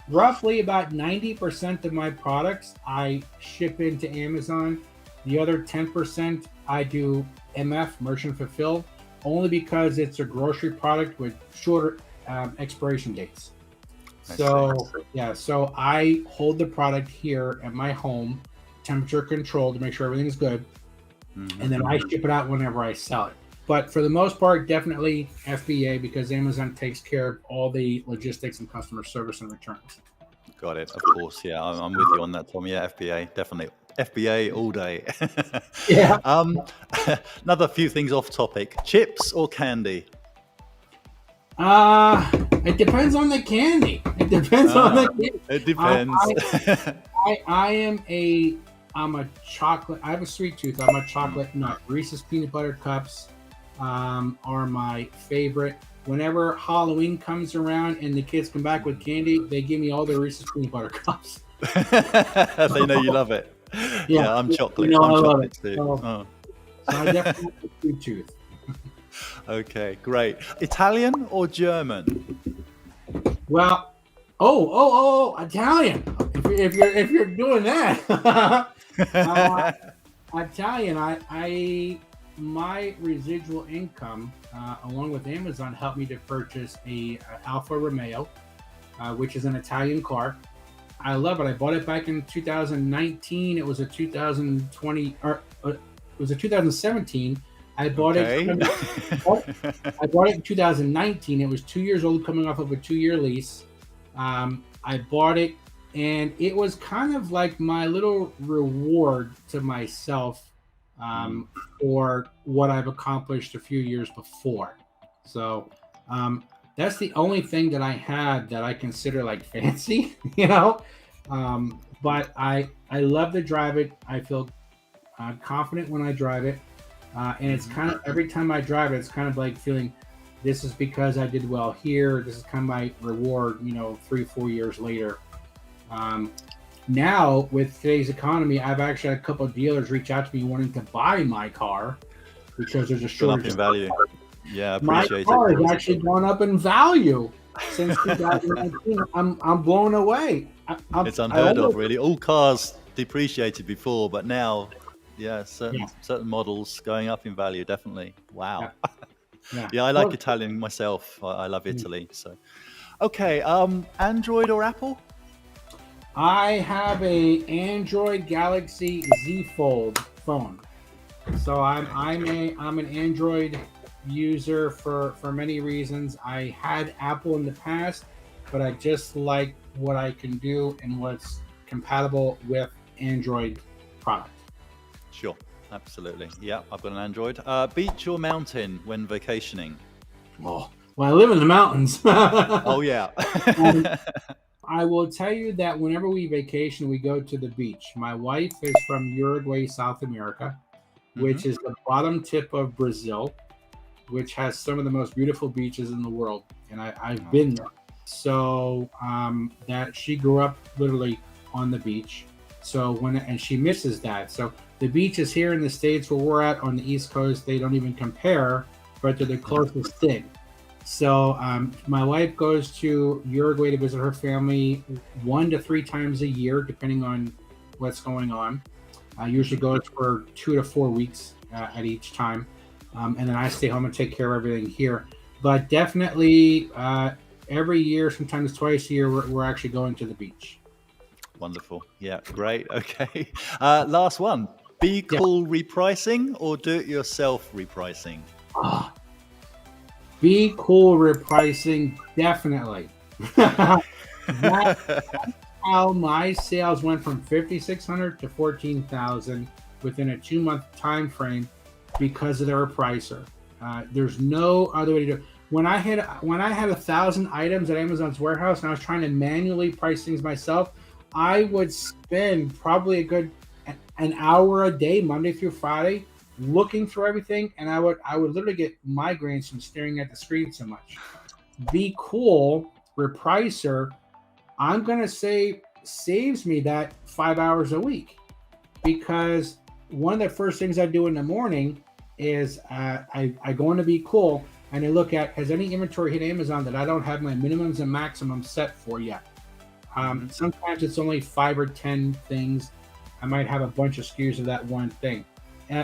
A: roughly about 90% of my products I ship into Amazon. The other 10% I do MF, merchant fulfilled, only because it's a grocery product with shorter expiration dates. So I hold the product here at my home, temperature controlled, to make sure everything's good, and then I ship it out whenever I sell it. But for the most part, definitely FBA, because Amazon takes care of all the logistics and customer service and returns.
B: Got it. Of course. Yeah, I'm with you on that, Tom. Yeah, FBA, definitely. FBA all day.
A: Yeah.
B: Another few things off topic. Chips or candy?
A: It depends on the candy. It depends. I'm a chocolate. I have a sweet tooth. I'm a chocolate nut. Reese's peanut butter cups are my favorite. Whenever Halloween comes around and the kids come back with candy, they give me all the Reese's peanut butter cups.
B: They know you love it. Yeah, I'm chocolate.
A: I
B: love
A: chocolate
B: it too.
A: So I definitely have a sweet tooth.
B: Okay, great. Italian or German?
A: Well, Italian. If you're doing that, Italian. My residual income, along with Amazon, helped me to purchase a Alfa Romeo, which is an Italian car. I love it. I bought it back in 2019. It was a 2020, or it was a 2017. I bought it. I bought it in 2019. It was 2 years old, coming off of a 2-year lease. I bought it, and it was kind of like my little reward to myself for what I've accomplished a few years before. So that's the only thing that I had that I consider like fancy, But I love to drive it. I feel confident when I drive it. And it's kind of, every time I drive it, it's kind of like feeling, this is because I did well here. This is kind of my reward, 3-4 years later. Now, with today's economy, I've actually had a couple of dealers reach out to me wanting to buy my car because there's a shortage
B: in value. Yeah, I appreciate it.
A: My car has actually gone up in value since 2019. I'm blown away.
B: It's unheard of, really. All cars depreciated before, but now, certain models going up in value, definitely. Wow. Yeah, I like Italian myself. I love Italy. So, okay, Android or Apple?
A: I have a Android Galaxy Z Fold phone. So I'm an Android user for many reasons. I had Apple in the past, but I just like what I can do and what's compatible with Android product.
B: Sure, absolutely. Yeah, I've got an Android. Beach or mountain when vacationing?
A: Oh, well, I live in the mountains.
B: Oh, yeah.
A: I will tell you that whenever we vacation, we go to the beach. My wife is from Uruguay, South America, which is the bottom tip of Brazil, which has some of the most beautiful beaches in the world. And I've been there. So that she grew up literally on the beach. So and she misses that. So the beaches here in the States where we're at on the East Coast, they don't even compare, but they're the closest thing. So my wife goes to Uruguay to visit her family 1 to 3 times a year, depending on what's going on. I usually goes for 2 to 4 weeks at each time. And then I stay home and take care of everything here. But definitely every year, sometimes twice a year, we're actually going to the beach.
B: Wonderful. Yeah, great. Okay. Last one. BQool repricing or do-it-yourself repricing?
A: BQool repricing, definitely. That's how my sales went from 5,600 to 14,000 within a 2-month time frame because of their repricer. There's no other way to do it. When I had 1,000 items at Amazon's warehouse and I was trying to manually price things myself, I would spend probably a good an hour a day, Monday through Friday, looking through everything, and I would literally get migraines from staring at the screen so much. BQool repricer, I'm gonna say, saves me that 5 hours a week, because one of the first things I do in the morning is I go into BQool and I look at, has any inventory hit Amazon that I don't have my minimums and maximums set for yet. Sometimes it's only 5 or 10 things. I might have a bunch of SKUs of that one thing.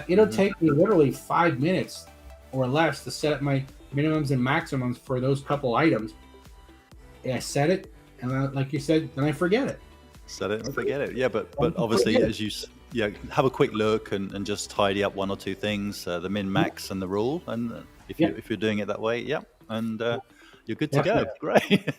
A: It'll take me literally 5 minutes or less to set up my minimums and maximums for those couple items. And I set it, and like you said, then I forget it.
B: Set it and forget it. Yeah, but obviously, as you have a quick look and just tidy up 1 or 2 things, the min, max, and the rule. And if you're doing it that way, and you're good to go. Great.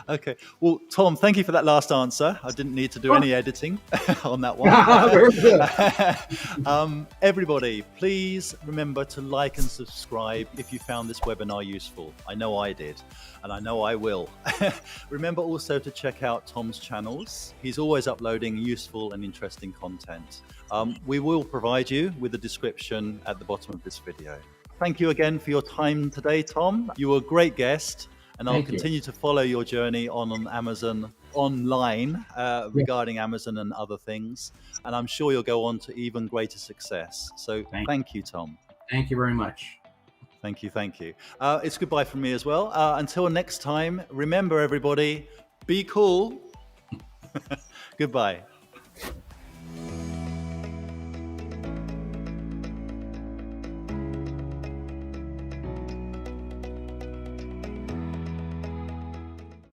B: Okay. Well, Tom, thank you for that last answer. I didn't need to do any editing on that one.
A: Very good.
B: Everybody, please remember to like and subscribe if you found this webinar useful. I know I did, and I know I will. Remember also to check out Tom's channels. He's always uploading useful and interesting content. We will provide you with a description at the bottom of this video. Thank you again for your time today, Tom. You were a great guest, and I'll continue to follow your journey on Amazon online regarding Amazon and other things. And I'm sure you'll go on to even greater success. So thank you, Tom.
A: Thank you very much.
B: Thank you. It's goodbye from me as well. Until next time, remember everybody, Be cool. Goodbye.